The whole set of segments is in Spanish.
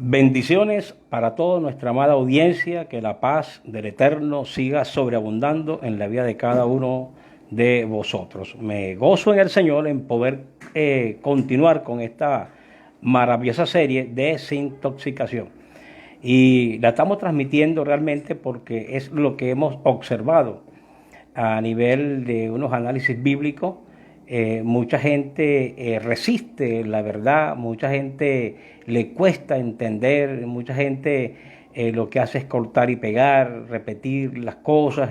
Bendiciones para toda nuestra amada audiencia, que la paz del Eterno siga sobreabundando en la vida de cada uno de vosotros. Me gozo en el Señor en poder continuar con esta maravillosa serie de desintoxicación. Y la estamos transmitiendo realmente porque es lo que hemos observado a nivel de unos análisis bíblicos. Mucha gente resiste la verdad, mucha gente le cuesta entender, mucha gente lo que hace es cortar y pegar, repetir las cosas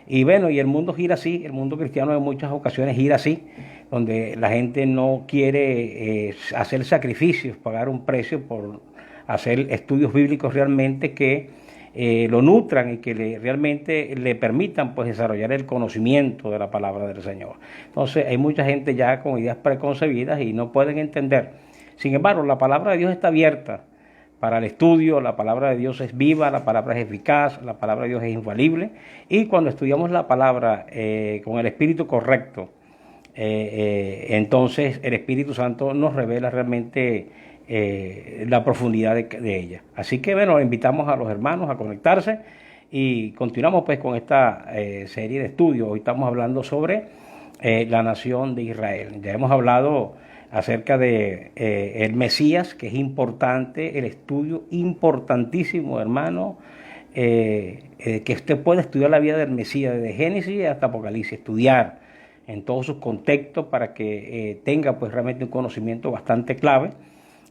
y bueno, y el mundo gira así, el mundo cristiano en muchas ocasiones gira así, donde la gente no quiere hacer sacrificios, pagar un precio por hacer estudios bíblicos realmente que lo nutran y que realmente le permitan pues desarrollar el conocimiento de la palabra del Señor. Entonces hay mucha gente ya con ideas preconcebidas y no pueden entender. Sin embargo, la palabra de Dios está abierta para el estudio, la palabra de Dios es viva, la palabra es eficaz, la palabra de Dios es infalible, y cuando estudiamos la palabra con el espíritu correcto, entonces el Espíritu Santo nos revela realmente la profundidad de ella. Así que bueno, invitamos a los hermanos a conectarse y continuamos pues con esta serie de estudios. Hoy estamos hablando sobre la nación de Israel. Ya hemos hablado acerca de el Mesías, que es importante, el estudio importantísimo, hermano, que usted puede estudiar la vida del Mesías desde Génesis hasta Apocalipsis, estudiar en todos sus contextos para que tenga pues realmente un conocimiento bastante clave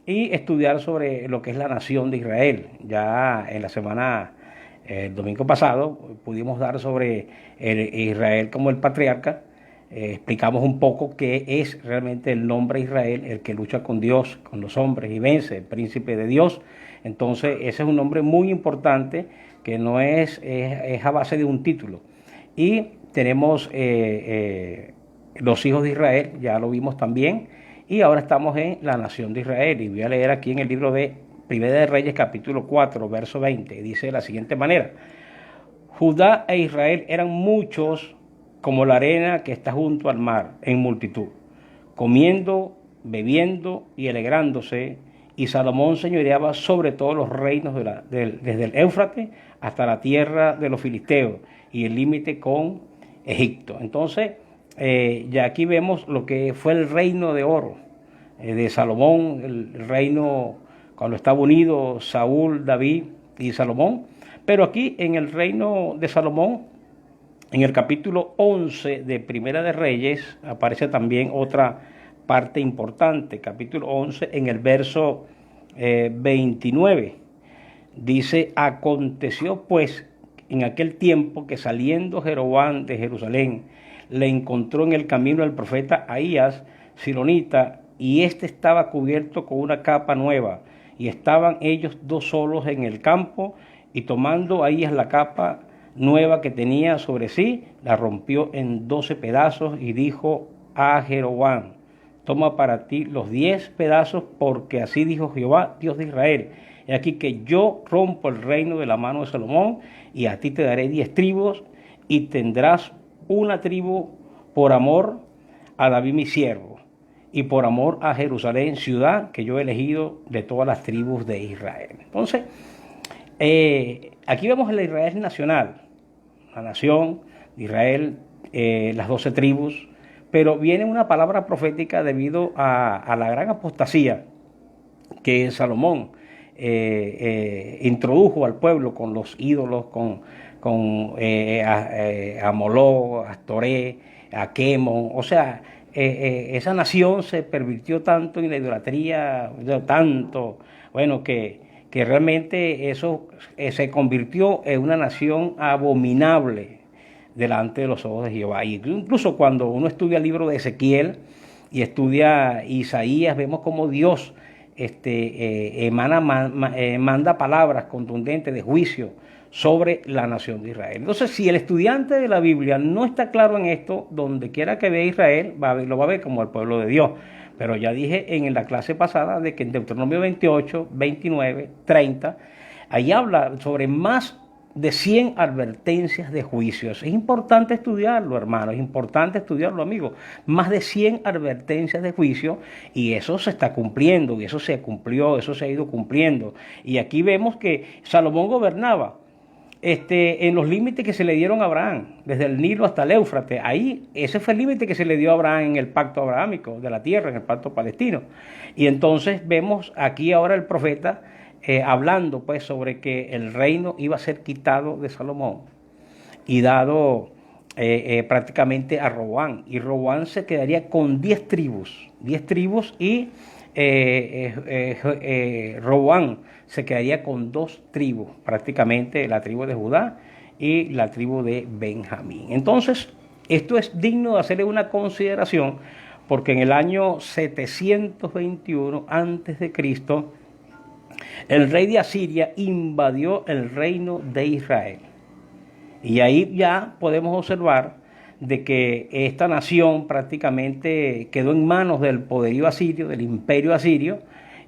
y estudiar sobre lo que es la nación de Israel. Ya en la semana, el domingo pasado, pudimos dar sobre Israel como el patriarca. Explicamos un poco qué es realmente el nombre Israel, el que lucha con Dios, con los hombres y vence, el príncipe de Dios. Entonces ese es un nombre muy importante que no es a base de un título. Y tenemos los hijos de Israel, ya lo vimos también, y ahora estamos en la nación de Israel. Y voy a leer aquí en el libro de Primera de Reyes, capítulo 4, verso 20. Dice de la siguiente manera: Judá e Israel eran muchos como la arena que está junto al mar, en multitud, comiendo, bebiendo y alegrándose. Y Salomón señoreaba sobre todos los reinos desde el Éufrates hasta la tierra de los filisteos y el límite con Egipto. Entonces, ya aquí vemos lo que fue el reino de oro de Salomón, el reino cuando estaba unido Saúl, David y Salomón. Pero aquí en el reino de Salomón, en el capítulo 11 de Primera de Reyes, aparece también otra parte importante. Capítulo 11, en el verso 29, dice: aconteció pues en aquel tiempo que saliendo Jeroboam de Jerusalén, le encontró en el camino el profeta Ahías, silonita, y éste estaba cubierto con una capa nueva, y estaban ellos dos solos en el campo, y tomando Ahías la capa nueva que tenía sobre sí, la rompió en 12 pedazos, y dijo a Jeroboam: toma para ti los 10 pedazos, porque así dijo Jehová, Dios de Israel: he aquí que yo rompo el reino de la mano de Salomón, y a ti te daré 10 tribus, y tendrás una tribu por amor a David mi siervo, y por amor a Jerusalén, ciudad que yo he elegido de todas las tribus de Israel. Entonces, aquí vemos el Israel nacional, la nación de Israel, las 12 tribus, pero viene una palabra profética debido a la gran apostasía que Salomón introdujo al pueblo con los ídolos, con a Moló, a Astoré, a Quemón. O sea, esa nación se pervirtió tanto en la idolatría, tanto, bueno, que realmente eso se convirtió en una nación abominable delante de los ojos de Jehová. Y incluso cuando uno estudia el libro de Ezequiel y estudia Isaías, vemos cómo Dios manda palabras contundentes de juicio sobre la nación de Israel. Entonces, si el estudiante de la Biblia no está claro en esto, donde quiera que vea Israel, lo va a ver como el pueblo de Dios. Pero ya dije en la clase pasada de que en Deuteronomio 28, 29, 30, ahí habla sobre más de 100 advertencias de juicios. Es importante estudiarlo, hermano, es importante estudiarlo, amigo. Más de 100 advertencias de juicio, y eso se está cumpliendo, y eso se cumplió, eso se ha ido cumpliendo. Y aquí vemos que Salomón gobernaba en los límites que se le dieron a Abraham, desde el Nilo hasta el Éufrates. Ahí, ese fue el límite que se le dio a Abraham en el pacto abrahámico de la tierra, en el pacto palestino. Y entonces vemos aquí ahora el profeta hablando pues sobre que el reino iba a ser quitado de Salomón y dado prácticamente a Roboam. Y Roboam se quedaría con 10 tribus y Roboam se quedaría con 2 tribus, prácticamente la tribu de Judá y la tribu de Benjamín. Entonces, esto es digno de hacerle una consideración porque en el año 721 a.C., el rey de Asiria invadió el reino de Israel. Y ahí ya podemos observar de que esta nación prácticamente quedó en manos del poderío asirio, del imperio asirio,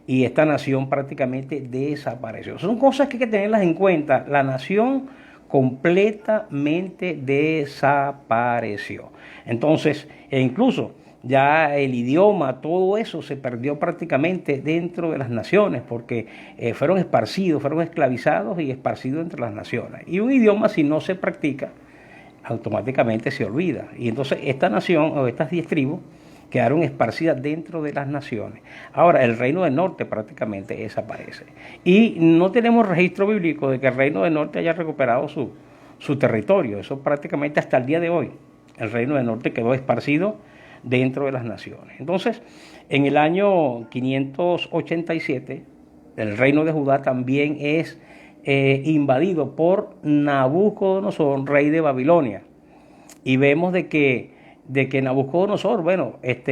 y esta nación prácticamente desapareció. Son cosas que hay que tenerlas en cuenta. La nación completamente desapareció. Entonces, incluso ya el idioma, todo eso se perdió prácticamente dentro de las naciones, porque fueron esparcidos, fueron esclavizados y esparcidos entre las naciones. Y un idioma, si no se practica, automáticamente se olvida. Y entonces esta nación, o estas 10 tribus, quedaron esparcidas dentro de las naciones. Ahora, el reino del norte prácticamente desaparece. Y no tenemos registro bíblico de que el reino del norte haya recuperado su territorio. Eso prácticamente hasta el día de hoy. El reino del norte quedó esparcido dentro de las naciones. Entonces, en el año 587, el reino de Judá también es invadido por Nabucodonosor, rey de Babilonia. Y vemos de que Nabucodonosor,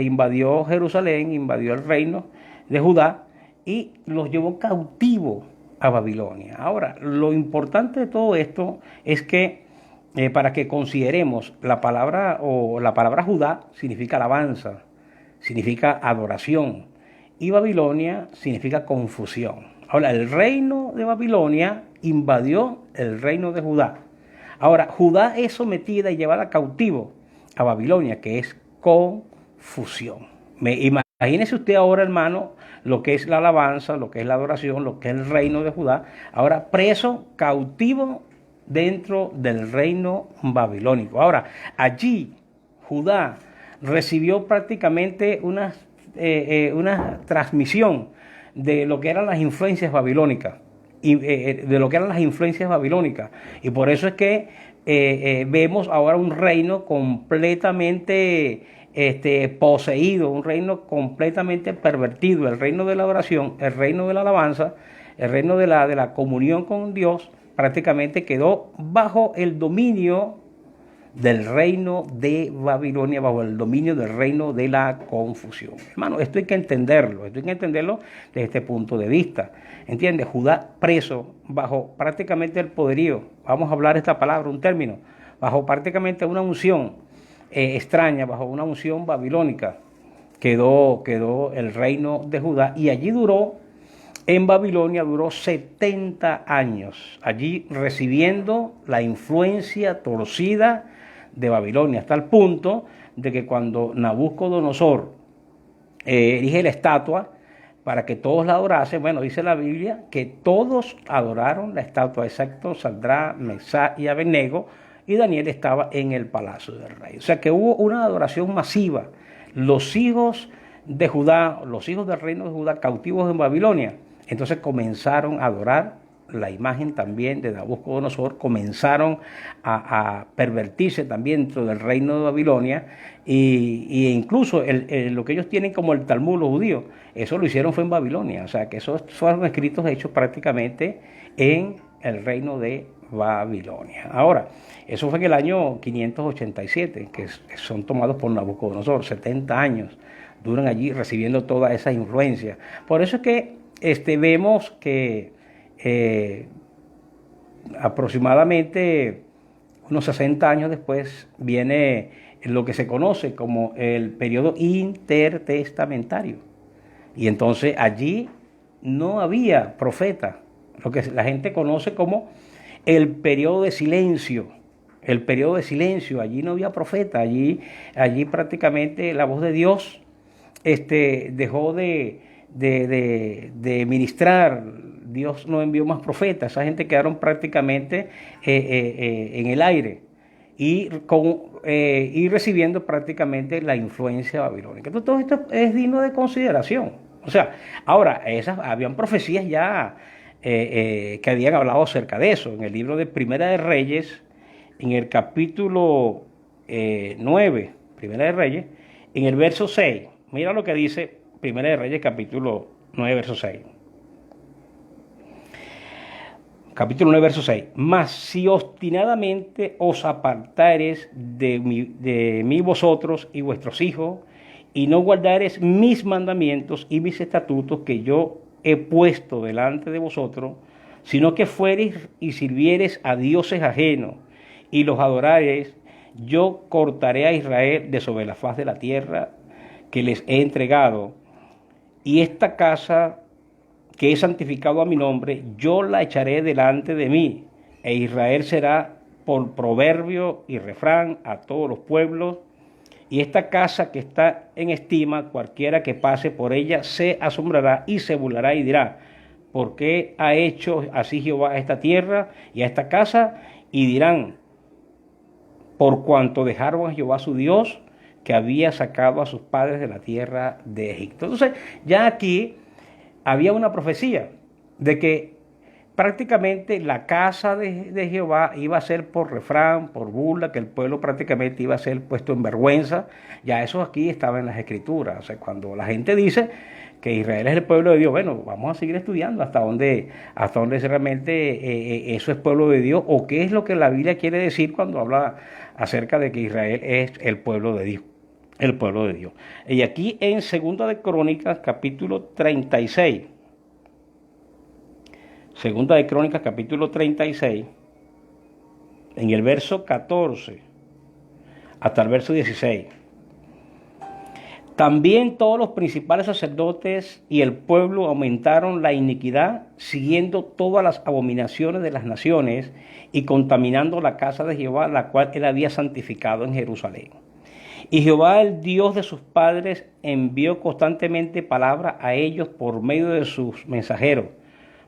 invadió Jerusalén, invadió el reino de Judá y los llevó cautivo a Babilonia. Ahora, lo importante de todo esto es que para que consideremos la palabra Judá significa alabanza, significa adoración, y Babilonia significa confusión. Ahora, el reino de Babilonia invadió el reino de Judá. Ahora, Judá es sometida y llevada cautivo a Babilonia, que es confusión. Imagínese usted ahora, hermano, lo que es la alabanza, lo que es la adoración, lo que es el reino de Judá, ahora preso, cautivo dentro del reino babilónico. Ahora, allí Judá recibió prácticamente una transmisión de lo que eran las influencias babilónicas. Y por eso es que vemos ahora un reino completamente poseído, un reino completamente pervertido, el reino de la adoración, el reino de la alabanza, el reino de la comunión con Dios, prácticamente quedó bajo el dominio del reino de Babilonia, bajo el dominio del reino de la confusión. Hermano, esto hay que entenderlo desde este punto de vista. ¿Entiendes? Judá preso bajo prácticamente el poderío, vamos a hablar esta palabra, un término, bajo prácticamente una unción extraña, bajo una unción babilónica, quedó el reino de Judá y allí en Babilonia duró 70 años, allí recibiendo la influencia torcida de Babilonia, hasta el punto de que cuando Nabucodonosor erige la estatua para que todos la adorasen, dice la Biblia que todos adoraron la estatua, excepto Sadrach, Mesach y Abednego, y Daniel estaba en el palacio del rey. O sea que hubo una adoración masiva. Los hijos de Judá, los hijos del reino de Judá cautivos en Babilonia, entonces comenzaron a adorar la imagen también de Nabucodonosor, comenzaron a pervertirse también dentro del reino de Babilonia y incluso lo que ellos tienen como el Talmud, los judíos, eso lo hicieron fue en Babilonia, o sea que esos fueron escritos hechos prácticamente en el reino de Babilonia. Ahora, eso fue en el año 587, que son tomados por Nabucodonosor, 70 años duran allí recibiendo toda esa influencia. Por eso es que vemos que aproximadamente unos 60 años después viene lo que se conoce como el periodo intertestamentario. Y entonces allí no había profeta, lo que la gente conoce como el periodo de silencio. El periodo de silencio, allí no había profeta, allí prácticamente la voz de Dios dejó de ministrar. Dios no envió más profetas, esa gente quedaron prácticamente en el aire y recibiendo prácticamente la influencia babilónica. Entonces todo esto es digno de consideración. O sea, ahora, habían profecías ya que habían hablado acerca de eso. En el libro de Primera de Reyes, en el capítulo 9, Primera de Reyes, en el verso 6, mira lo que dice Primera de Reyes, capítulo 9, verso 6. Capítulo 9, verso 6. Mas si obstinadamente os apartareis de mí vosotros y vuestros hijos, y no guardareis mis mandamientos y mis estatutos que yo he puesto delante de vosotros, sino que fuereis y sirviereis a dioses ajenos, y los adorareis, yo cortaré a Israel de sobre la faz de la tierra que les he entregado, y esta casa que he santificado a mi nombre, yo la echaré delante de mí, e Israel será por proverbio y refrán a todos los pueblos, y esta casa que está en estima, cualquiera que pase por ella se asombrará y se burlará y dirá, ¿por qué ha hecho así Jehová a esta tierra y a esta casa? Y dirán, por cuanto dejaron a Jehová su Dios, que había sacado a sus padres de la tierra de Egipto. Entonces, ya aquí había una profecía de que prácticamente la casa de Jehová iba a ser por refrán, por burla, que el pueblo prácticamente iba a ser puesto en vergüenza. Ya eso aquí estaba en las Escrituras. O sea, cuando la gente dice que Israel es el pueblo de Dios, bueno, vamos a seguir estudiando hasta dónde realmente eso es pueblo de Dios, o qué es lo que la Biblia quiere decir cuando habla acerca de que Israel es el pueblo de Dios. El pueblo de Dios. Y aquí en Segunda de Crónicas, capítulo 36. Segunda de Crónicas, capítulo 36, en el verso 14 hasta el verso 16. También todos los principales sacerdotes y el pueblo aumentaron la iniquidad, siguiendo todas las abominaciones de las naciones y contaminando la casa de Jehová, la cual él había santificado en Jerusalén. Y Jehová, el Dios de sus padres, envió constantemente palabra a ellos por medio de sus mensajeros,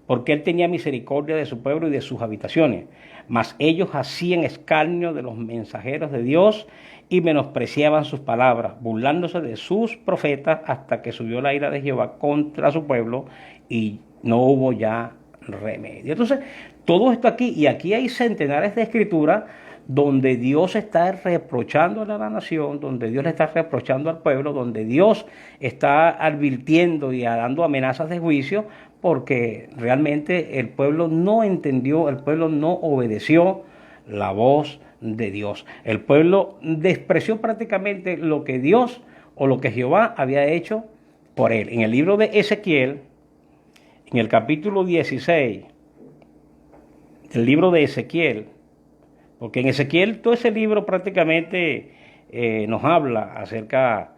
porque él tenía misericordia de su pueblo y de sus habitaciones. Mas ellos hacían escarnio de los mensajeros de Dios y menospreciaban sus palabras, burlándose de sus profetas, hasta que subió la ira de Jehová contra su pueblo y no hubo ya remedio. Entonces, todo esto aquí, y aquí hay centenares de escrituras donde Dios está reprochando a la nación, donde Dios le está reprochando al pueblo, donde Dios está advirtiendo y dando amenazas de juicio, porque realmente el pueblo no entendió, el pueblo no obedeció la voz de Dios. El pueblo despreció prácticamente lo que Dios o lo que Jehová había hecho por él. En el libro de Ezequiel, en el capítulo 16, el libro de Ezequiel, porque en Ezequiel todo ese libro prácticamente nos habla acerca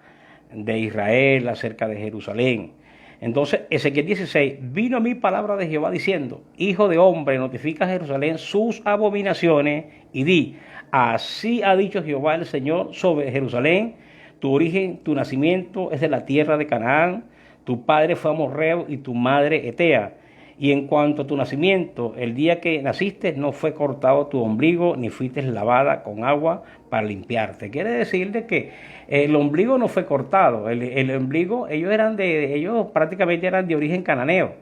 de Israel, acerca de Jerusalén. Entonces, Ezequiel 16, vino a mí palabra de Jehová diciendo, hijo de hombre, notifica a Jerusalén sus abominaciones y di, así ha dicho Jehová el Señor sobre Jerusalén, tu origen, tu nacimiento es de la tierra de Canaán, tu padre fue amorreo y tu madre etea. Y en cuanto a tu nacimiento, el día que naciste no fue cortado tu ombligo, ni fuiste lavada con agua para limpiarte. Quiere decir de que el ombligo no fue cortado. El ombligo, ellos prácticamente eran de origen cananeo.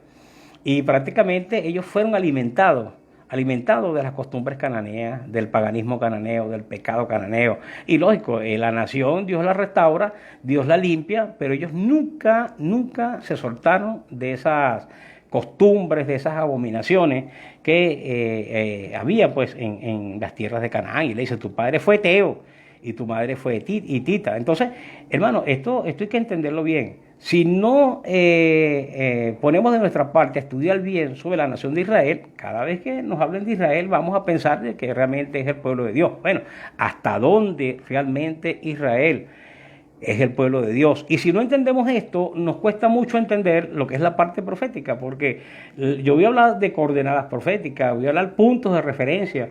Y prácticamente ellos fueron alimentados de las costumbres cananeas, del paganismo cananeo, del pecado cananeo. Y lógico, la nación Dios la restaura, Dios la limpia, pero ellos nunca se soltaron de esas costumbres, de esas abominaciones que había pues en las tierras de Canaán. Y le dice, tu padre fue Eteo y tu madre fue Hitita. Entonces, hermano, esto hay que entenderlo bien. Si no ponemos de nuestra parte a estudiar bien sobre la nación de Israel, cada vez que nos hablen de Israel vamos a pensar de que realmente es el pueblo de Dios. Bueno, ¿hasta dónde realmente Israel es el pueblo de Dios. Y si no entendemos esto, nos cuesta mucho entender lo que es la parte profética, porque yo voy a hablar de coordenadas proféticas, voy a hablar puntos de referencia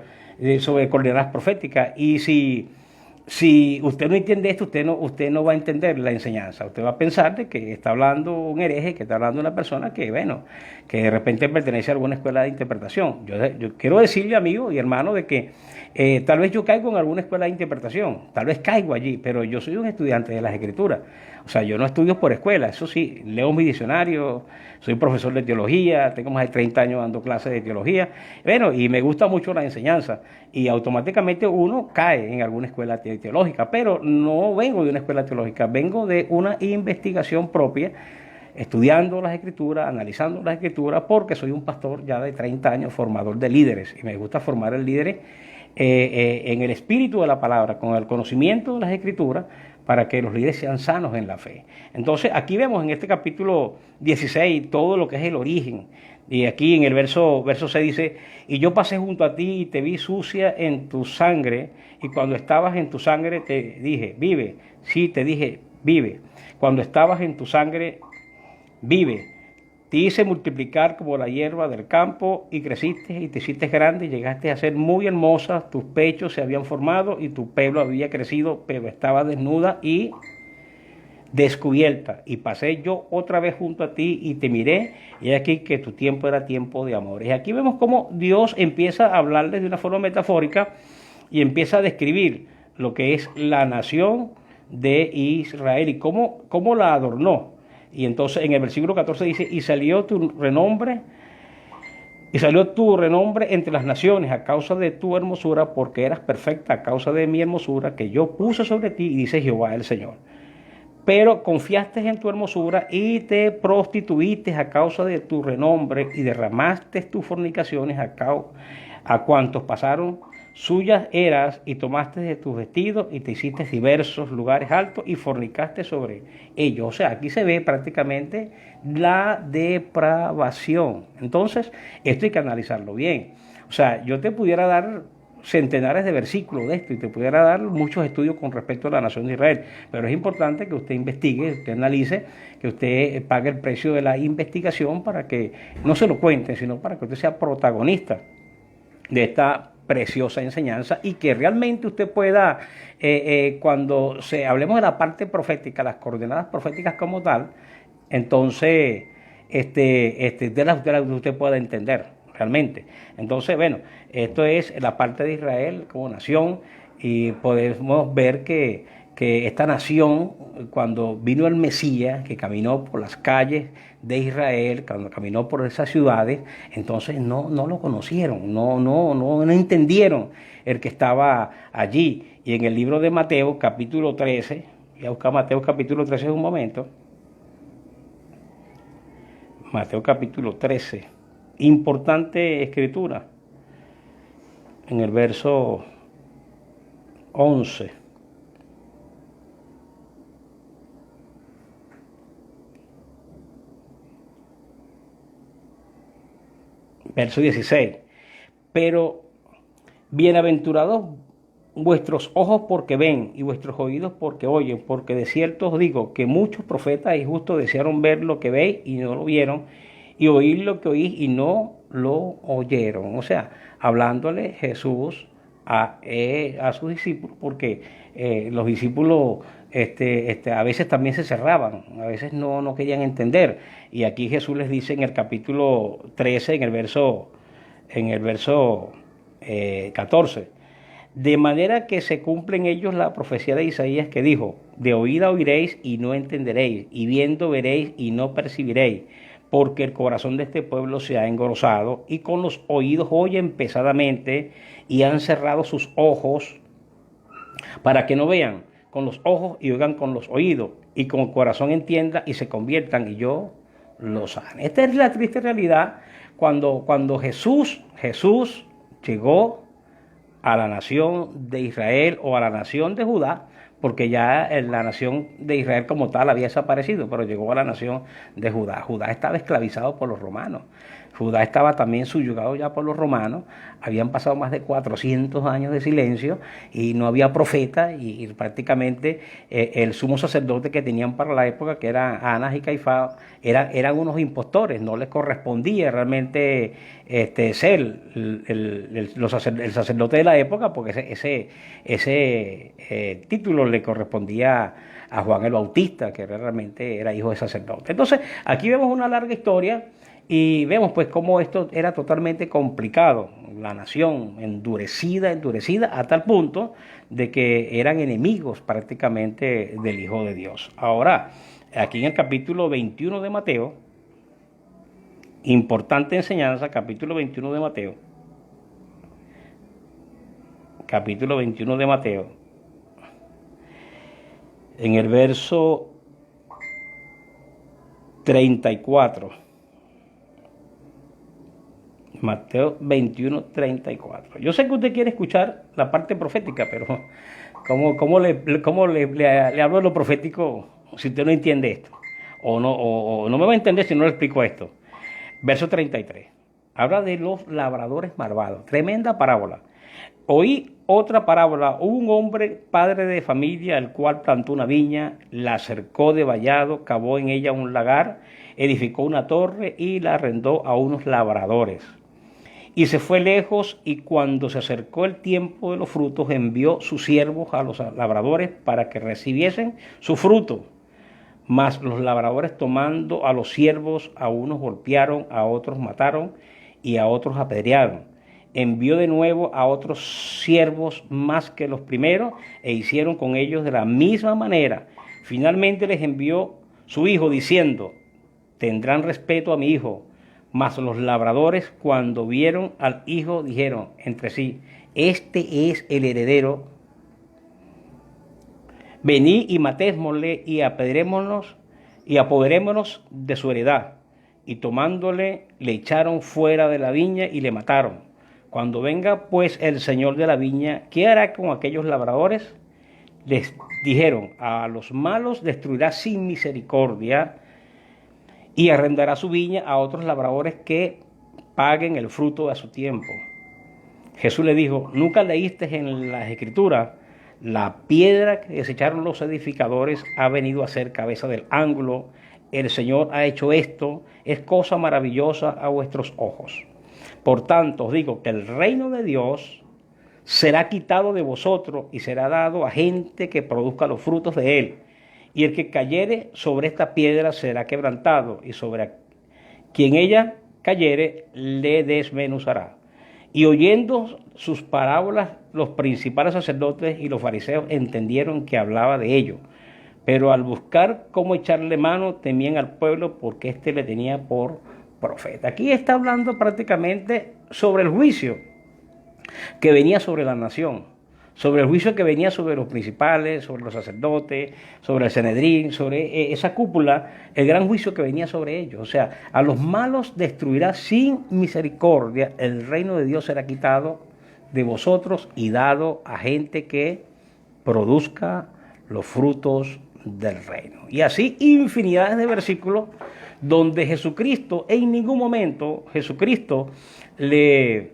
sobre coordenadas proféticas, y si usted no entiende esto, usted no va a entender la enseñanza. Usted va a pensar de que está hablando un hereje, que está hablando una persona que, bueno, que de repente pertenece a alguna escuela de interpretación. Yo quiero decirle, amigo y hermano, de que tal vez yo caigo en alguna escuela de interpretación, tal vez caigo allí, pero yo soy un estudiante de las Escrituras. O sea, yo no estudio por escuela, eso sí, leo mi diccionario, soy profesor de teología, tengo más de 30 años dando clases de teología, bueno, y me gusta mucho la enseñanza, y automáticamente uno cae en alguna escuela teológica, pero no vengo de una escuela teológica, vengo de una investigación propia, estudiando las Escrituras, analizando las Escrituras, porque soy un pastor ya de 30 años, formador de líderes, y me gusta formar el líder en el espíritu de la palabra, con el conocimiento de las Escrituras, para que los líderes sean sanos en la fe. Entonces, aquí vemos en este capítulo 16 todo lo que es el origen. Y aquí en el verso 6 dice, y yo pasé junto a ti y te vi sucia en tu sangre, y cuando estabas en tu sangre te dije, vive. Sí, te dije, vive. Cuando estabas en tu sangre, vive. Te hice multiplicar como la hierba del campo y creciste y te hiciste grande y llegaste a ser muy hermosa. Tus pechos se habían formado y tu pelo había crecido, pero estaba desnuda y descubierta. Y pasé yo otra vez junto a ti y te miré, y aquí que tu tiempo era tiempo de amor. Y aquí vemos cómo Dios empieza a hablarles de una forma metafórica y empieza a describir lo que es la nación de Israel y cómo la adornó. Y entonces en el versículo 14 dice, y salió tu renombre entre las naciones a causa de tu hermosura, porque eras perfecta a causa de mi hermosura que yo puse sobre ti, y dice Jehová el Señor. Pero confiaste en tu hermosura y te prostituiste a causa de tu renombre y derramaste tus fornicaciones a cuantos pasaron suyas eras y tomaste de tus vestidos y te hiciste diversos lugares altos y fornicaste sobre ellos. O sea, aquí se ve prácticamente la depravación. Entonces, esto hay que analizarlo bien. O sea, yo te pudiera dar centenares de versículos de esto y te pudiera dar muchos estudios con respecto a la nación de Israel, pero es importante que usted investigue, usted analice, que usted pague el precio de la investigación para que no se lo cuenten, sino para que usted sea protagonista de esta preciosa enseñanza y que realmente usted pueda, cuando hablemos de la parte profética, las coordenadas proféticas como tal, entonces usted pueda entender realmente. Entonces, bueno, esto es la parte de Israel como nación y podemos ver que esta nación, cuando vino el Mesías, que caminó por las calles de Israel, cuando caminó por esas ciudades, entonces no lo conocieron, no entendieron el que estaba allí. Y en el libro de Mateo, capítulo 13, voy a buscar Mateo capítulo 13 un momento. Mateo capítulo 13, importante escritura, en el verso 11. Verso 16. Pero bienaventurados vuestros ojos porque ven y vuestros oídos porque oyen, porque de cierto os digo que muchos profetas y justos desearon ver lo que veis y no lo vieron, y oír lo que oís y no lo oyeron. O sea, hablándole Jesús a sus discípulos, porque los discípulos a veces también se cerraban, a veces no querían entender. Y aquí Jesús les dice en el capítulo 13, en el verso 14, de manera que se cumple en ellos la profecía de Isaías que dijo, de oída oiréis y no entenderéis, y viendo veréis y no percibiréis, porque el corazón de este pueblo se ha engrosado y con los oídos oyen pesadamente y han cerrado sus ojos para que no vean con los ojos y oigan con los oídos y con el corazón entienda y se conviertan y yo los sane. Esta es la triste realidad cuando Jesús llegó a la nación de Israel o a la nación de Judá, porque ya la nación de Israel como tal había desaparecido, pero llegó a la nación de Judá. Judá estaba esclavizado por los romanos. Judá estaba también subyugado ya por los romanos, habían pasado más de 400 años de silencio y no había profeta y prácticamente el sumo sacerdote que tenían para la época, que eran Anás y Caifás, eran unos impostores, no les correspondía realmente ser el sacerdote de la época, porque ese título le correspondía a Juan el Bautista, que realmente era hijo de sacerdote. Entonces, aquí vemos una larga historia y vemos pues cómo esto era totalmente complicado. La nación endurecida, a tal punto de que eran enemigos prácticamente del Hijo de Dios. Ahora, aquí en el capítulo 21 de Mateo, importante enseñanza, capítulo 21 de Mateo, en el verso 34. Mateo 21, 34. Yo sé que usted quiere escuchar la parte profética, pero ¿cómo le hablo de lo profético si usted no entiende esto? O no me va a entender si no le explico esto. Verso 33. Habla de los labradores malvados. Tremenda parábola. Oí otra parábola. Hubo un hombre, padre de familia, el cual plantó una viña, la cercó de vallado, cavó en ella un lagar, edificó una torre y la arrendó a unos labradores. Y se fue lejos, y cuando se acercó el tiempo de los frutos, envió sus siervos a los labradores para que recibiesen su fruto. Mas los labradores, tomando a los siervos, a unos golpearon, a otros mataron y a otros apedrearon. Envió de nuevo a otros siervos más que los primeros, e hicieron con ellos de la misma manera. Finalmente les envió su hijo, diciendo: tendrán respeto a mi hijo. Mas los labradores, cuando vieron al hijo, dijeron entre sí: este es el heredero. Venid y matémosle y apoderémonos de su heredad. Y tomándole, le echaron fuera de la viña y le mataron. Cuando venga pues el señor de la viña, ¿qué hará con aquellos labradores? Les dijeron: a los malos destruirá sin misericordia, y arrendará su viña a otros labradores que paguen el fruto a su tiempo. Jesús le dijo: ¿nunca leíste en las Escrituras? La piedra que desecharon los edificadores ha venido a ser cabeza del ángulo. El Señor ha hecho esto, es cosa maravillosa a vuestros ojos. Por tanto, os digo que el reino de Dios será quitado de vosotros y será dado a gente que produzca los frutos de él. Y el que cayere sobre esta piedra será quebrantado, y sobre quien ella cayere le desmenuzará. Y oyendo sus parábolas, los principales sacerdotes y los fariseos entendieron que hablaba de ello. Pero al buscar cómo echarle mano, temían al pueblo, porque éste le tenía por profeta. Aquí está hablando prácticamente sobre el juicio que venía sobre la nación, sobre el juicio que venía sobre los principales, sobre los sacerdotes, sobre el Sanedrín, sobre esa cúpula, el gran juicio que venía sobre ellos. O sea, a los malos destruirá sin misericordia, el reino de Dios será quitado de vosotros y dado a gente que produzca los frutos del reino. Y así infinidades de versículos donde Jesucristo, en ningún momento Jesucristo le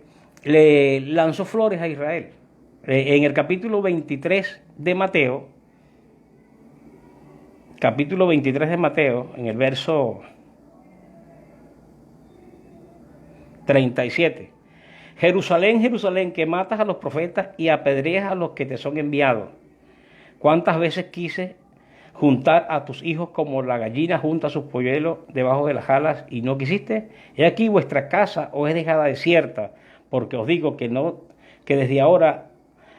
lanzó flores a Israel. En el capítulo 23 de Mateo, en el verso 37, Jerusalén, Jerusalén, que matas a los profetas y apedreas a los que te son enviados. ¿Cuántas veces quise juntar a tus hijos como la gallina junta sus polluelos debajo de las alas y no quisiste? He aquí vuestra casa os es dejada desierta, porque os digo que desde ahora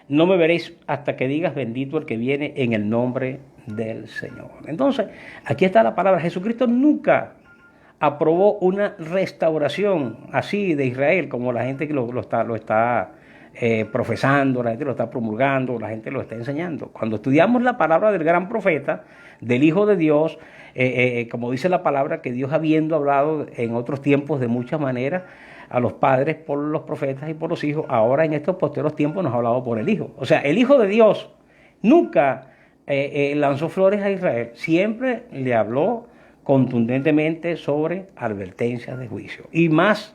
no me veréis hasta que digas: bendito el que viene en el nombre del Señor. Entonces, aquí está la palabra. Jesucristo nunca aprobó una restauración así de Israel, como la gente que lo está profesando, la gente lo está promulgando, la gente lo está enseñando. Cuando estudiamos la palabra del gran profeta, del Hijo de Dios, como dice la palabra, que Dios, habiendo hablado en otros tiempos de muchas maneras a los padres por los profetas y por los hijos, ahora en estos posteros tiempos nos ha hablado por el Hijo. O sea, el Hijo de Dios nunca lanzó flores a Israel, siempre le habló contundentemente sobre advertencias de juicio. Y más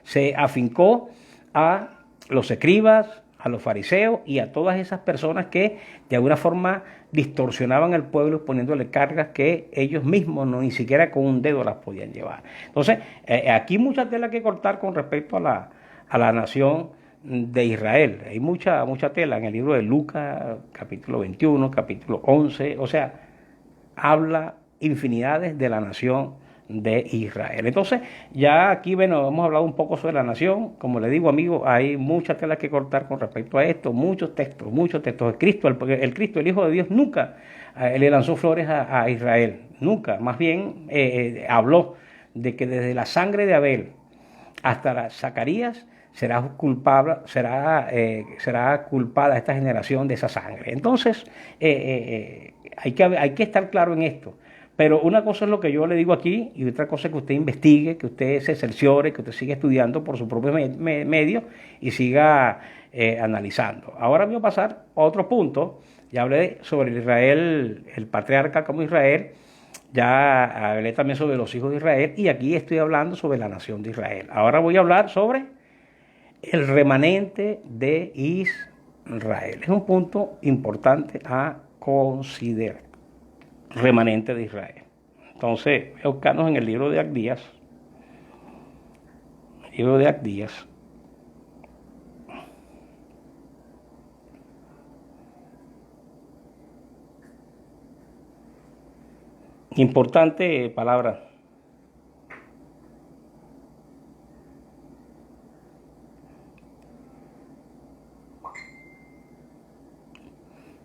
se afincó a los escribas, a los fariseos y a todas esas personas que de alguna forma distorsionaban al pueblo poniéndole cargas que ellos mismos no, ni siquiera con un dedo las podían llevar. Entonces, aquí mucha tela que cortar con respecto a la nación de Israel. Hay mucha tela en el libro de Lucas, capítulo 21, capítulo 11, o sea, habla infinidades de la nación de Israel. Entonces, ya aquí, bueno, hemos hablado un poco sobre la nación. Como le digo, amigo, hay mucha tela que cortar con respecto a esto, muchos textos. El Cristo, el Hijo de Dios, nunca le lanzó flores a Israel, nunca. Más bien habló de que desde la sangre de Abel hasta Zacarías será culpada esta generación de esa sangre. Entonces, hay que estar claro en esto. Pero una cosa es lo que yo le digo aquí y otra cosa es que usted investigue, que usted se cerciore, que usted siga estudiando por su propio medio y siga analizando. Ahora voy a pasar a otro punto. Ya hablé sobre Israel, el patriarca como Israel. Ya hablé también sobre los hijos de Israel y aquí estoy hablando sobre la nación de Israel. Ahora voy a hablar sobre el remanente de Israel. Es un punto importante a considerar. Remanente de Israel. Entonces, voy a buscarnos en el libro de Abdías. Libro de Abdías. Importante palabra.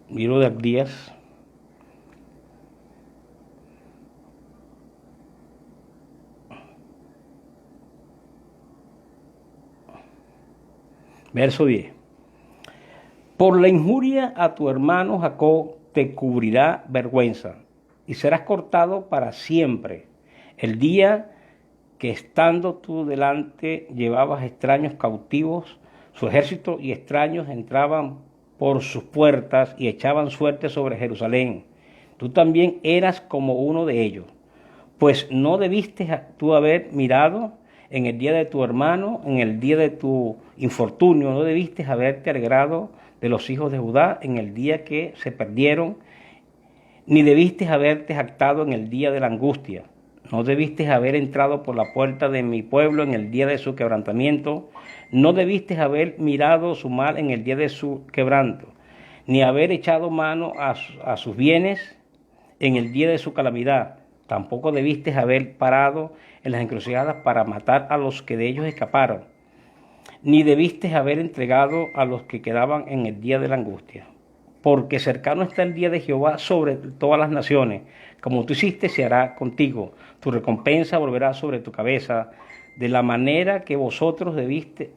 Libro de Abdías. Verso 10. Por la injuria a tu hermano Jacob te cubrirá vergüenza y serás cortado para siempre. El día que estando tú delante llevabas extraños cautivos, su ejército y extraños entraban por sus puertas y echaban suerte sobre Jerusalén. Tú también eras como uno de ellos, pues no debiste tú haber mirado en el día de tu hermano, en el día de tu infortunio, no debiste haberte alegrado de los hijos de Judá en el día que se perdieron, ni debiste haberte jactado en el día de la angustia, no debiste haber entrado por la puerta de mi pueblo en el día de su quebrantamiento, no debiste haber mirado su mal en el día de su quebranto, ni haber echado mano a sus bienes en el día de su calamidad. Tampoco debiste haber parado en las encrucijadas para matar a los que de ellos escaparon, ni debiste haber entregado a los que quedaban en el día de la angustia. Porque cercano está el día de Jehová sobre todas las naciones. Como tú hiciste, se hará contigo. Tu recompensa volverá sobre tu cabeza. De la manera que vosotros bebiste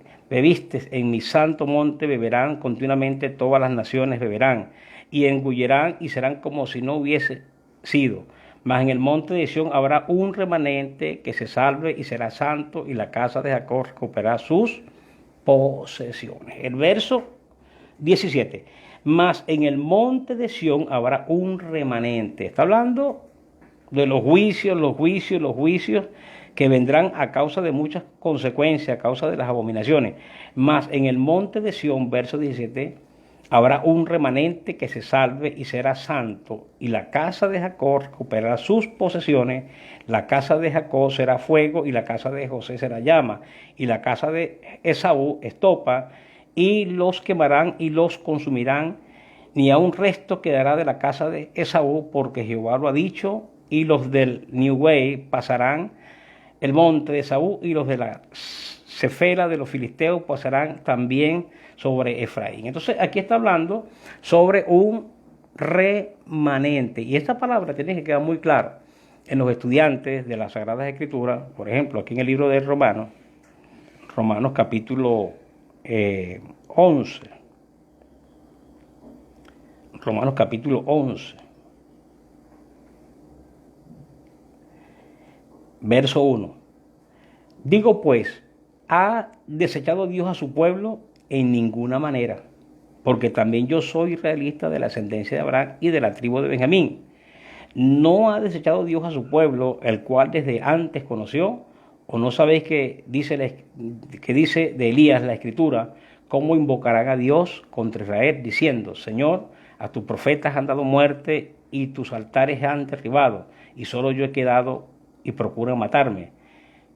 en mi santo monte, beberán continuamente todas las naciones, beberán, y engullerán y serán como si no hubiese sido. Mas en el monte de Sión habrá un remanente que se salve y será santo, y la casa de Jacob recuperará sus posesiones. El verso 17. Mas en el monte de Sión habrá un remanente. Está hablando de los juicios que vendrán a causa de muchas consecuencias, a causa de las abominaciones. Mas en el monte de Sión, verso 17, habrá un remanente que se salve y será santo, y la casa de Jacob recuperará sus posesiones. La casa de Jacob será fuego, y la casa de José será llama, y la casa de Esaú estopa, y los quemarán y los consumirán, ni aun resto quedará de la casa de Esaú, porque Jehová lo ha dicho, y los del New Way pasarán el monte de Esaú, y los de la Cefela de los filisteos pasarán también sobre Efraín. Entonces aquí está hablando sobre un remanente, y esta palabra tiene que quedar muy clara en los estudiantes de las Sagradas Escrituras. Por ejemplo, aquí en el libro de Romanos capítulo 11. Romanos capítulo 11. Verso 1. Digo pues, ¿ha desechado Dios a su pueblo? En ninguna manera, porque también yo soy israelita de la ascendencia de Abraham y de la tribu de Benjamín. ¿No ha desechado Dios a su pueblo, el cual desde antes conoció? ¿O no sabéis que dice de Elías la Escritura, cómo invocarán a Dios contra Israel, diciendo, Señor, a tus profetas han dado muerte y tus altares han derribado, y solo yo he quedado y procuran matarme?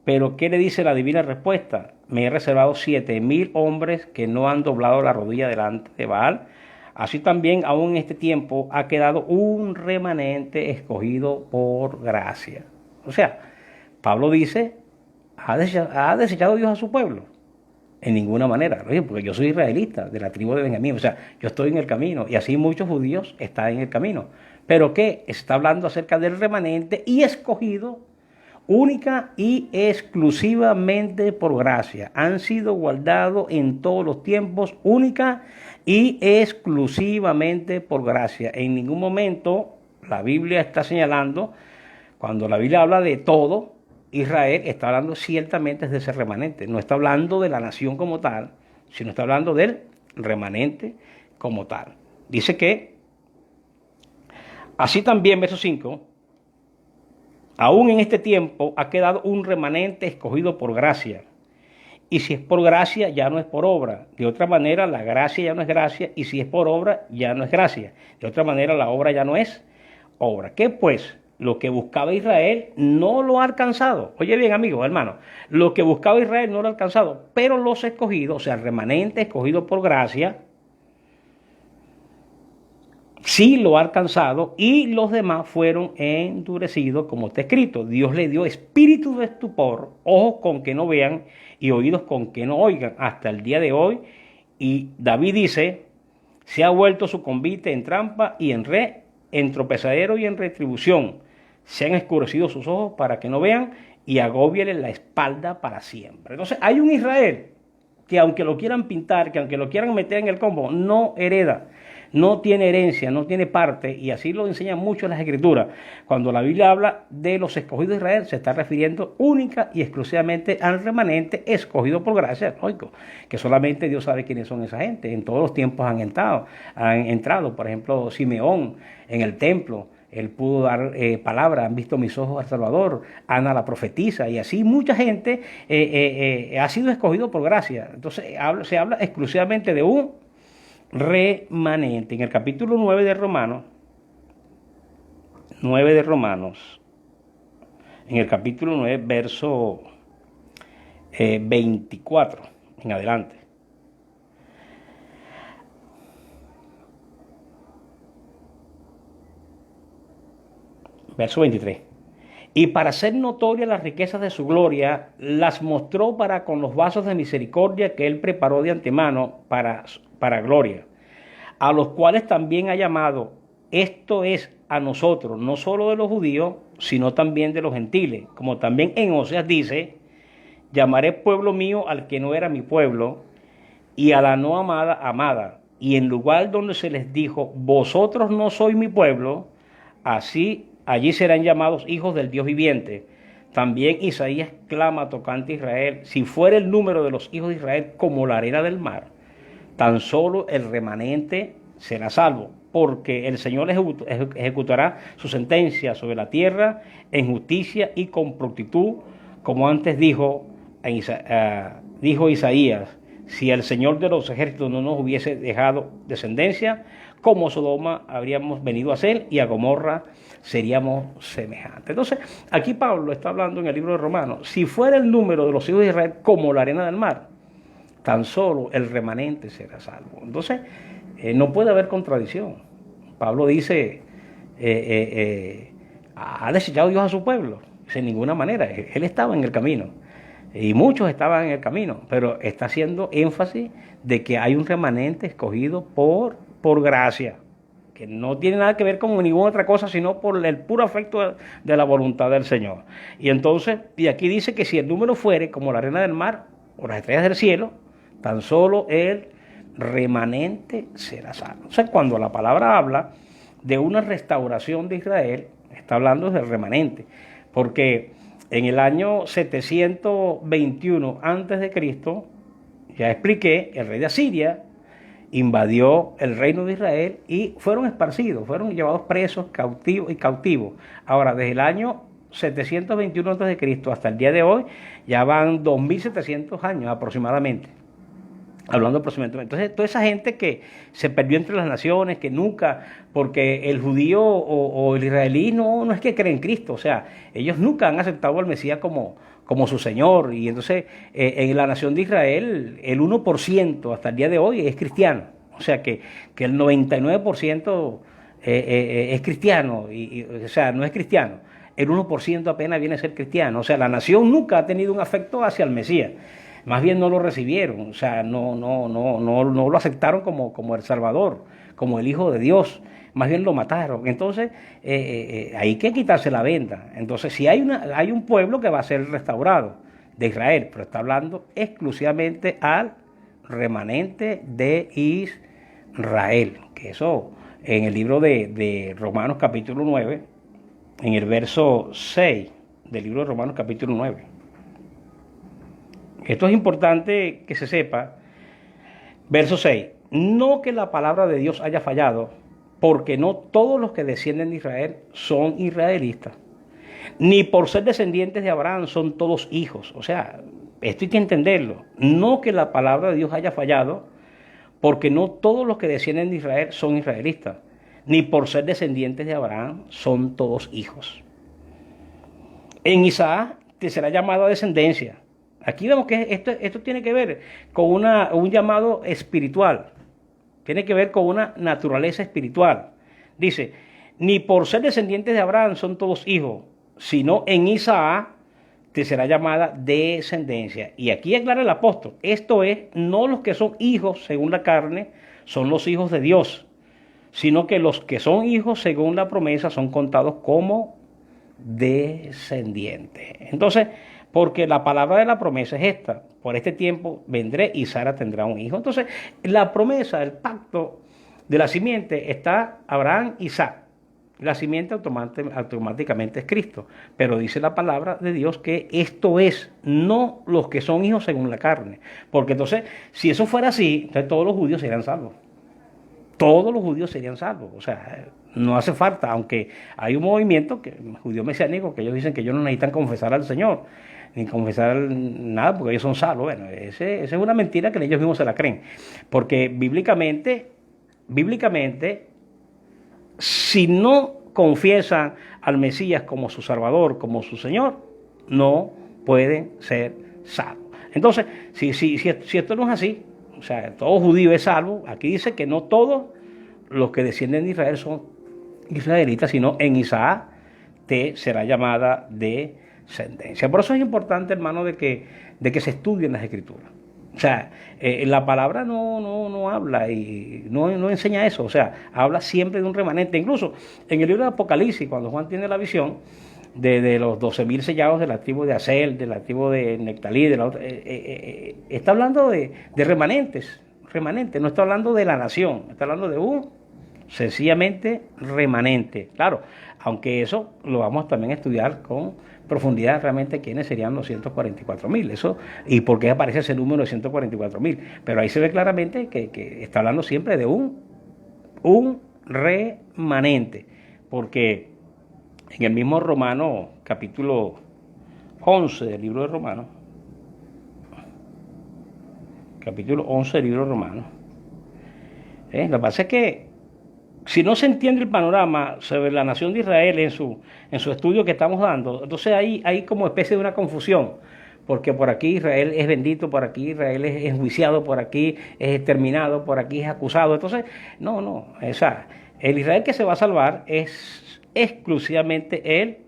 Pero ¿qué le dice la divina respuesta? Me he reservado 7,000 hombres que no han doblado la rodilla delante de Baal. Así también, aún en este tiempo, ha quedado un remanente escogido por gracia. O sea, Pablo dice, ¿ha desechado Dios a su pueblo? En ninguna manera, porque yo soy israelita, de la tribu de Benjamín, o sea, yo estoy en el camino, y así muchos judíos están en el camino. ¿Pero qué? Está hablando acerca del remanente y escogido única y exclusivamente por gracia. Han sido guardados en todos los tiempos, única y exclusivamente por gracia. En ningún momento la Biblia está señalando, cuando la Biblia habla de todo, Israel está hablando ciertamente de ese remanente. No está hablando de la nación como tal, sino está hablando del remanente como tal. Dice que, así también, verso 5, aún en este tiempo ha quedado un remanente escogido por gracia. Y si es por gracia, ya no es por obra. De otra manera, la gracia ya no es gracia. Y si es por obra, ya no es gracia. De otra manera, la obra ya no es obra. ¿Qué pues? Lo que buscaba Israel no lo ha alcanzado. Oye bien, amigos, hermanos. Lo que buscaba Israel no lo ha alcanzado. Pero los escogidos, o sea, el remanente escogido por gracia, sí lo ha alcanzado, y los demás fueron endurecidos, como está escrito. Dios le dio espíritu de estupor, ojos con que no vean y oídos con que no oigan, hasta el día de hoy. Y David dice, se ha vuelto su convite en trampa y en tropezadero y en retribución. Se han escurecido sus ojos para que no vean, y agóbiele la espalda para siempre. Entonces hay un Israel que, aunque lo quieran pintar, que aunque lo quieran meter en el combo, no hereda, no tiene herencia, no tiene parte, y así lo enseñan mucho las Escrituras. Cuando la Biblia habla de los escogidos de Israel, se está refiriendo única y exclusivamente al remanente escogido por gracia, lógico, que solamente Dios sabe quiénes son esa gente. En todos los tiempos han entrado, por ejemplo, Simeón en el templo. Él pudo dar palabra, han visto mis ojos al Salvador, Ana la profetisa, y así mucha gente ha sido escogido por gracia. Entonces se habla exclusivamente de un remanente. En el capítulo 9 de Romanos, en el capítulo 9, verso 24 en adelante. Verso 23. Y para hacer notorias las riquezas de su gloria, las mostró para con los vasos de misericordia que él preparó de antemano para gloria, a los cuales también ha llamado, esto es, a nosotros, no solo de los judíos, sino también de los gentiles. Como también en Oseas dice, llamaré pueblo mío al que no era mi pueblo, y a la no amada, amada. Y en lugar donde se les dijo, vosotros no sois mi pueblo, así allí serán llamados hijos del Dios viviente. También Isaías clama tocante a Israel, si fuera el número de los hijos de Israel como la arena del mar, tan solo el remanente será salvo, porque el Señor ejecutará su sentencia sobre la tierra en justicia y con prontitud, como antes dijo Isaías, si el Señor de los ejércitos no nos hubiese dejado descendencia, como Sodoma habríamos venido a ser, y a Gomorra seríamos semejantes. Entonces, aquí Pablo está hablando en el libro de Romanos, si fuera el número de los hijos de Israel como la arena del mar, tan solo el remanente será salvo. Entonces, no puede haber contradicción. Pablo dice, ¿ha desechado Dios a su pueblo? De ninguna manera, él estaba en el camino. Y muchos estaban en el camino, pero está haciendo énfasis de que hay un remanente escogido por gracia, que no tiene nada que ver con ninguna otra cosa, sino por el puro afecto de la voluntad del Señor. Y entonces, y aquí dice que si el número fuere como la arena del mar o las estrellas del cielo, tan solo el remanente será salvo. O sea, cuando la palabra habla de una restauración de Israel, está hablando del remanente, porque en el año 721 a.C., ya expliqué, el rey de Asiria invadió el reino de Israel y fueron esparcidos, fueron llevados presos, cautivos. Ahora, desde el año 721 a.C. hasta el día de hoy, ya van 2700 años aproximadamente. Hablando aproximadamente. Entonces, toda esa gente que se perdió entre las naciones, que nunca, porque el judío o el israelí no es que creen en Cristo, o sea, ellos nunca han aceptado al Mesías como su Señor. Y entonces, en la nación de Israel, el 1% hasta el día de hoy es cristiano. O sea, que el 99% es cristiano, o sea, no es cristiano. El 1% apenas viene a ser cristiano. O sea, la nación nunca ha tenido un afecto hacia el Mesías. Más bien no lo recibieron, o sea, no lo aceptaron como el Salvador, como el Hijo de Dios, más bien lo mataron. Entonces, hay que quitarse la venda. Entonces, si hay un pueblo que va a ser restaurado de Israel, pero está hablando exclusivamente al remanente de Israel, que eso en el libro de Romanos capítulo 9, en el verso 6 del libro de Romanos capítulo 9. Esto es importante que se sepa. Verso 6. No que la palabra de Dios haya fallado, porque no todos los que descienden de Israel son israelitas. Ni por ser descendientes de Abraham son todos hijos. O sea, esto hay que entenderlo. No que la palabra de Dios haya fallado, porque no todos los que descienden de Israel son israelitas. Ni por ser descendientes de Abraham son todos hijos. En Isaac te será llamada descendencia. Aquí vemos que esto tiene que ver con un llamado espiritual, tiene que ver con una naturaleza espiritual. Dice, ni por ser descendientes de Abraham son todos hijos, sino en Isaac te será llamada descendencia. Y aquí aclara el apóstol, esto es, no los que son hijos según la carne son los hijos de Dios, sino que los que son hijos según la promesa son contados como descendientes. Entonces, porque la palabra de la promesa es esta: por este tiempo vendré y Sara tendrá un hijo. Entonces, la promesa, el pacto de la simiente está Abraham y Isaac. La simiente automáticamente es Cristo. Pero dice la palabra de Dios que esto es, no los que son hijos según la carne. Porque entonces, si eso fuera así, entonces todos los judíos serían salvos. Todos los judíos serían salvos. O sea, no hace falta, aunque hay un movimiento judío mesiánico, que ellos dicen que ellos no necesitan confesar al Señor, ni confesar nada, porque ellos son salvos. Bueno, esa es una mentira que ellos mismos se la creen. Porque bíblicamente, si no confiesan al Mesías como su Salvador, como su Señor, no pueden ser salvos. Entonces, si esto no es así, o sea, todo judío es salvo, aquí dice que no todos los que descienden de Israel son israelitas, sino en Isaac te será llamada descendencia. Por eso es importante, hermano, de que se estudien las Escrituras. O sea, la palabra no habla y no enseña eso. O sea, habla siempre de un remanente. Incluso en el libro de Apocalipsis, cuando Juan tiene la visión de los 12.000 sellados de la tribu de Aser, de la tribu de Nectalí, de la otra, está hablando de remanentes, no está hablando de la nación, está hablando de un sencillamente remanente. Claro, aunque eso lo vamos también a estudiar con profundidad realmente quiénes serían los 144.000, eso, y por qué aparece ese número de 144.000. Pero ahí se ve claramente que está hablando siempre de un remanente, porque en el mismo Romano, capítulo 11 del libro de Romanos, capítulo 11 del libro de Romanos, lo que pasa es que si no se entiende el panorama sobre la nación de Israel en su estudio que estamos dando, entonces hay como especie de una confusión, porque por aquí Israel es bendito, por aquí Israel es enjuiciado, por aquí es exterminado, por aquí es acusado. Entonces, el Israel que se va a salvar es exclusivamente el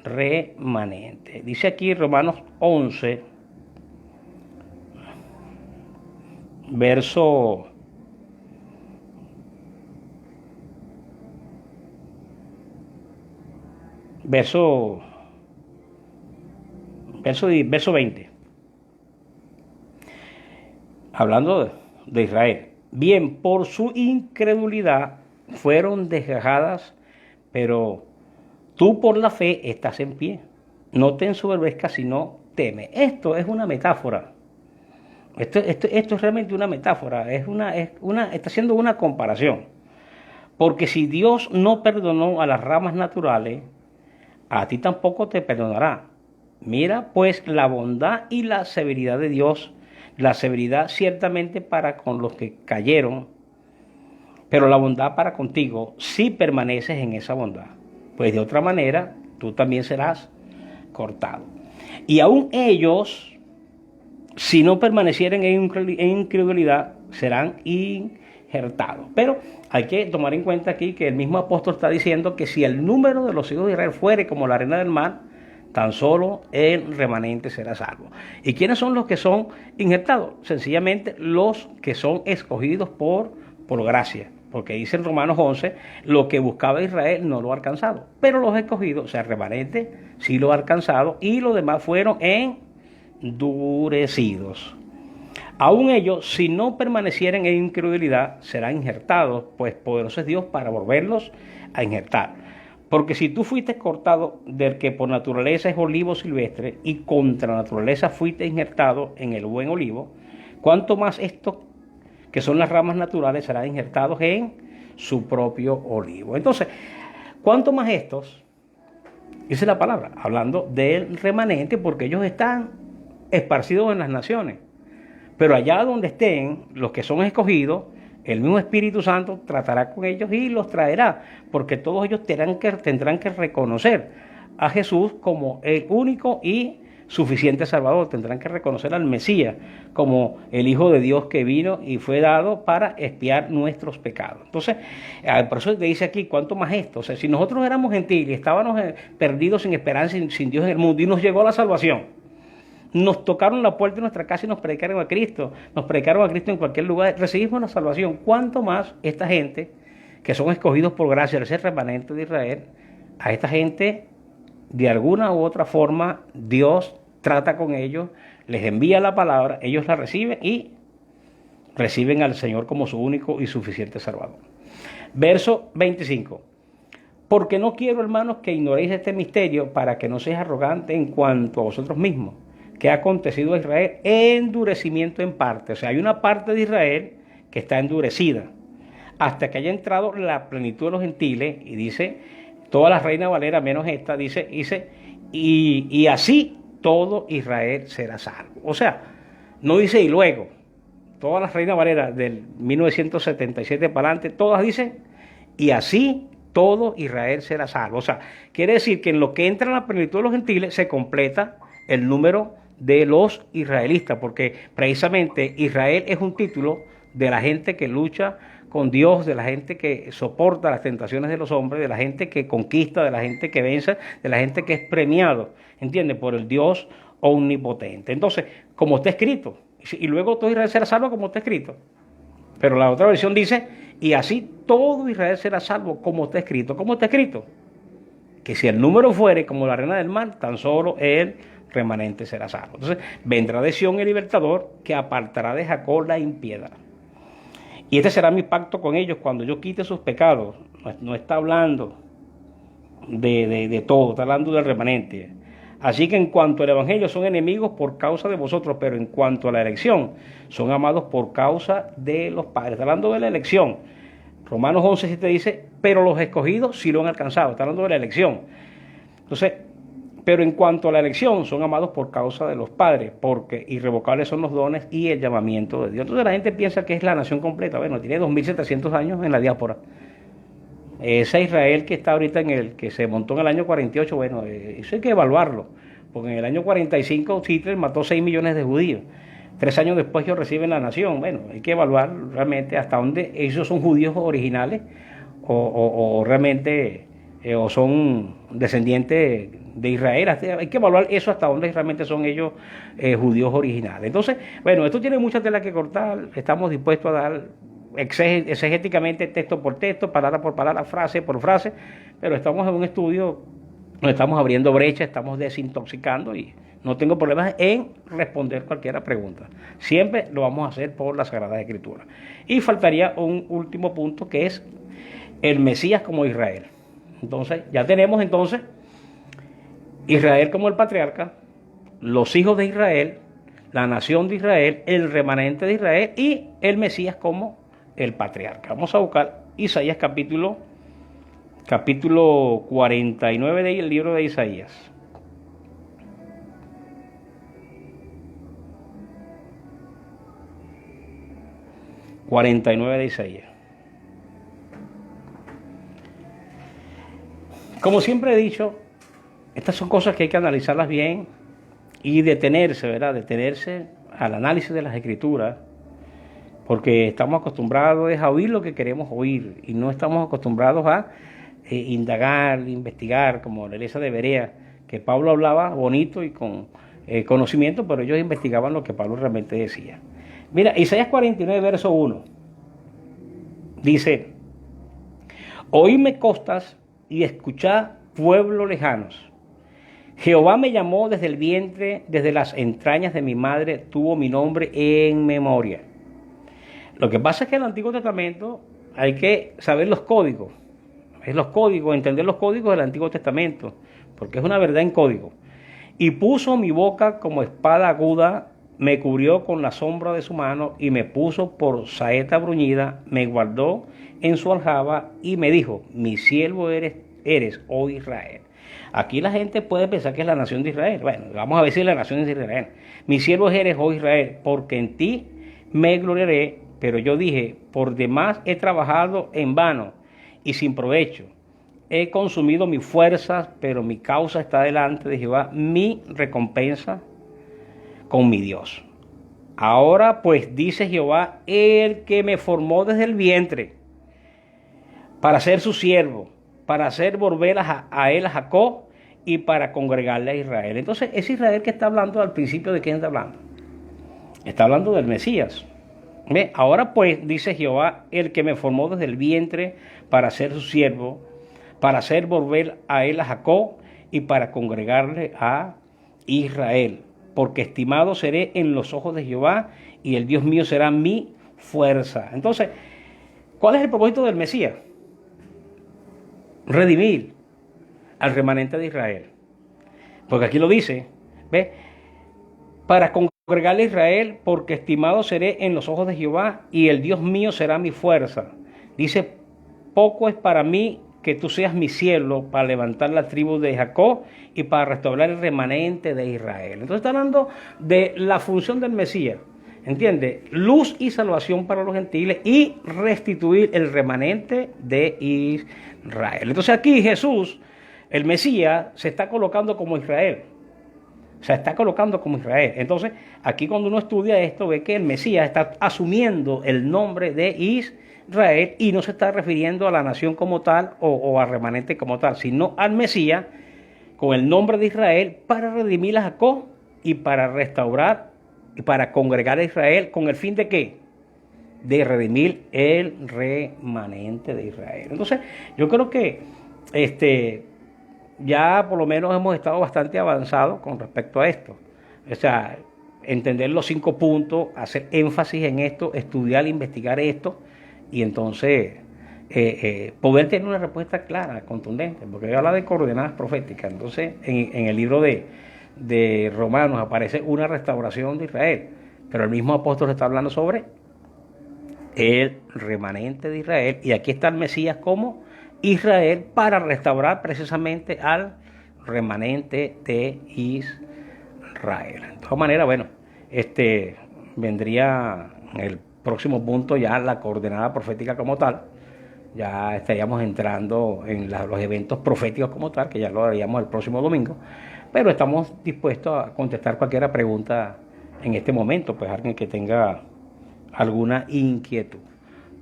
remanente. Dice aquí Romanos 11, verso 20. Hablando de Israel. Bien, por su incredulidad fueron desgajadas, pero tú por la fe estás en pie. No te ensoberbezcas, sino teme. Esto es una metáfora Esto es realmente una metáfora, está haciendo una comparación. Porque si Dios no perdonó a las ramas naturales, a ti tampoco te perdonará. Mira pues la bondad y la severidad de Dios, la severidad ciertamente para con los que cayeron, pero la bondad para contigo si permaneces en esa bondad. Pues de otra manera, tú también serás cortado. Y aún ellos, si no permanecieren en incredulidad, serán injertados. Pero hay que tomar en cuenta aquí que el mismo apóstol está diciendo que si el número de los hijos de Israel fuere como la arena del mar, tan solo el remanente será salvo. ¿Y quiénes son los que son injertados? Sencillamente los que son escogidos por gracia. Porque dice en Romanos 11, lo que buscaba Israel no lo ha alcanzado. Pero los escogidos, o sea, el remanente, sí lo ha alcanzado y los demás fueron endurecidos. Aún ellos, si no permanecieren en incredulidad, serán injertados, pues poderoso es Dios para volverlos a injertar. Porque si tú fuiste cortado del que por naturaleza es olivo silvestre y contra naturaleza fuiste injertado en el buen olivo, ¿cuánto más estos que son las ramas naturales serán injertados en su propio olivo? Entonces, ¿cuánto más estos? Esa es la palabra, hablando del remanente, porque ellos están esparcidos en las naciones. Pero allá donde estén los que son escogidos, el mismo Espíritu Santo tratará con ellos y los traerá, porque todos ellos tendrán que reconocer a Jesús como el único y suficiente Salvador. Tendrán que reconocer al Mesías como el Hijo de Dios que vino y fue dado para expiar nuestros pecados. Entonces, por eso te dice aquí, ¿cuánto más esto? O sea, si nosotros éramos gentiles y estábamos perdidos sin esperanza, sin Dios en el mundo, y nos llegó la salvación, nos tocaron la puerta de nuestra casa y nos predicaron a Cristo en cualquier lugar, recibimos la salvación. ¿Cuánto más esta gente que son escogidos por gracia, ese remanente de Israel? A esta gente, de alguna u otra forma, Dios trata con ellos, les envía la palabra, ellos la reciben y reciben al Señor como su único y suficiente Salvador. Verso 25. Porque no quiero, hermanos, que ignoréis este misterio, para que no seáis arrogantes en cuanto a vosotros mismos, que ha acontecido a Israel endurecimiento en parte. O sea, hay una parte de Israel que está endurecida hasta que haya entrado la plenitud de los gentiles, y dice, todas las reinas Valera menos esta, dice y así todo Israel será salvo. O sea, no dice y luego, todas las reinas Valera del 1977 para adelante, todas dicen y así todo Israel será salvo. O sea, quiere decir que en lo que entra en la plenitud de los gentiles se completa el número de los israelitas, porque precisamente Israel es un título de la gente que lucha con Dios, de la gente que soporta las tentaciones de los hombres, de la gente que conquista, de la gente que vence, de la gente que es premiado, ¿entiendes? Por el Dios omnipotente. Entonces, como está escrito, y luego todo Israel será salvo como está escrito. Pero la otra versión dice, y así todo Israel será salvo como está escrito. ¿Cómo está escrito? Que si el número fuere como la arena del mar, tan solo el remanente será salvo. Entonces, vendrá de Sión el libertador, que apartará de Jacob la impiedad. Y este será mi pacto con ellos cuando yo quite sus pecados. No está hablando de todo, está hablando del remanente. Así que en cuanto al evangelio son enemigos por causa de vosotros, pero en cuanto a la elección son amados por causa de los padres. Está hablando de la elección. Romanos 11:7 dice, pero los escogidos sí lo han alcanzado. Está hablando de la elección. Entonces, pero en cuanto a la elección, son amados por causa de los padres, porque irrevocables son los dones y el llamamiento de Dios. Entonces la gente piensa que es la nación completa. Bueno, tiene 2700 años en la diáspora. Ese Israel que está ahorita que se montó en el año 48, bueno, eso hay que evaluarlo, porque en el año 45 Hitler mató 6 millones de judíos. 3 años después ellos reciben la nación. Bueno, hay que evaluar realmente hasta dónde ellos son judíos originales o realmente o son descendientes de Israel. Hay que evaluar eso hasta dónde realmente son ellos judíos originales. Entonces, bueno, esto tiene mucha tela que cortar. Estamos dispuestos a dar exegéticamente texto por texto, palabra por palabra, frase por frase, pero estamos en un estudio, nos estamos abriendo brecha, estamos desintoxicando y no tengo problemas en responder cualquier pregunta. Siempre lo vamos a hacer por la Sagrada Escritura. Y faltaría un último punto, que es el Mesías como Israel. Entonces, ya tenemos entonces Israel como el patriarca, los hijos de Israel, la nación de Israel, el remanente de Israel y el Mesías como el patriarca. Vamos a buscar Isaías capítulo 49 del libro de Isaías. ...49 de Isaías. Como siempre he dicho, estas son cosas que hay que analizarlas bien y detenerse, ¿verdad? Detenerse al análisis de las Escrituras, porque estamos acostumbrados a oír lo que queremos oír y no estamos acostumbrados a indagar, investigar, como la iglesia de Berea, que Pablo hablaba bonito y con conocimiento, pero ellos investigaban lo que Pablo realmente decía. Mira, Isaías 49, verso 1, dice: oídme costas y escuchad pueblos lejanos. Jehová me llamó desde el vientre, desde las entrañas de mi madre, tuvo mi nombre en memoria. Lo que pasa es que en el Antiguo Testamento hay que saber los códigos. Es los códigos, entender los códigos del Antiguo Testamento, porque es una verdad en código. Y puso mi boca como espada aguda, me cubrió con la sombra de su mano y me puso por saeta bruñida, me guardó en su aljaba y me dijo: mi siervo eres, oh Israel. Aquí la gente puede pensar que es la nación de Israel. Bueno, vamos a ver si es la nación de Israel. Mi siervo eres, oh Israel, porque en ti me gloriaré. Pero yo dije: por demás he trabajado en vano y sin provecho. He consumido mis fuerzas, pero mi causa está delante de Jehová, mi recompensa con mi Dios. Ahora pues, dice Jehová, el que me formó desde el vientre, para ser su siervo, para hacer volver a él a Jacob y para congregarle a Israel. Entonces, es Israel que está hablando al principio. ¿De quién está hablando? Está hablando del Mesías. ¿Ve? Ahora pues, dice Jehová, el que me formó desde el vientre para ser su siervo, para hacer volver a él a Jacob y para congregarle a Israel. Porque estimado seré en los ojos de Jehová y el Dios mío será mi fuerza. Entonces, ¿cuál es el propósito del Mesías? Redimir al remanente de Israel. Porque aquí lo dice, ¿ve? Para congregarle a Israel, porque estimado seré en los ojos de Jehová y el Dios mío será mi fuerza. Dice: poco es para mí que tú seas mi cielo para levantar la tribu de Jacob y para restaurar el remanente de Israel. Entonces está hablando de la función del Mesías, ¿entiende? Luz y salvación para los gentiles y restituir el remanente de Israel. Entonces aquí Jesús, el Mesías, se está colocando como Israel. Se está colocando como Israel. Entonces aquí cuando uno estudia esto ve que el Mesías está asumiendo el nombre de Israel y no se está refiriendo a la nación como tal o al remanente como tal, sino al Mesías con el nombre de Israel para redimir a Jacob y para restaurar y para congregar a Israel con el fin de ¿qué? De redimir el remanente de Israel. Entonces yo creo que ya por lo menos hemos estado bastante avanzados con respecto a esto. O sea, entender los 5 puntos, hacer énfasis en esto, estudiar, investigar esto y entonces poder tener una respuesta clara, contundente, porque habla de coordenadas proféticas. Entonces en el libro de Romanos aparece una restauración de Israel, pero el mismo apóstol está hablando sobre el remanente de Israel y aquí está el Mesías como Israel para restaurar precisamente al remanente de Israel. De todas maneras, bueno, vendría el próximo punto ya la coordenada profética como tal. Ya estaríamos entrando en los eventos proféticos como tal, que ya lo haríamos el próximo domingo, pero estamos dispuestos a contestar cualquier pregunta en este momento, pues alguien que tenga alguna inquietud.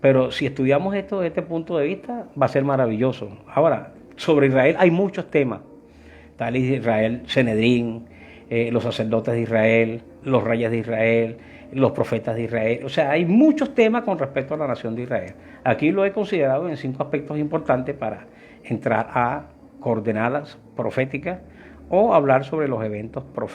Pero si estudiamos esto desde este punto de vista, va a ser maravilloso. Ahora, sobre Israel hay muchos temas. Tal Israel, Sanedrín, los sacerdotes de Israel, los reyes de Israel, los profetas de Israel. O sea, hay muchos temas con respecto a la nación de Israel. Aquí lo he considerado en 5 aspectos importantes para entrar a coordenadas proféticas o hablar sobre los eventos proféticos.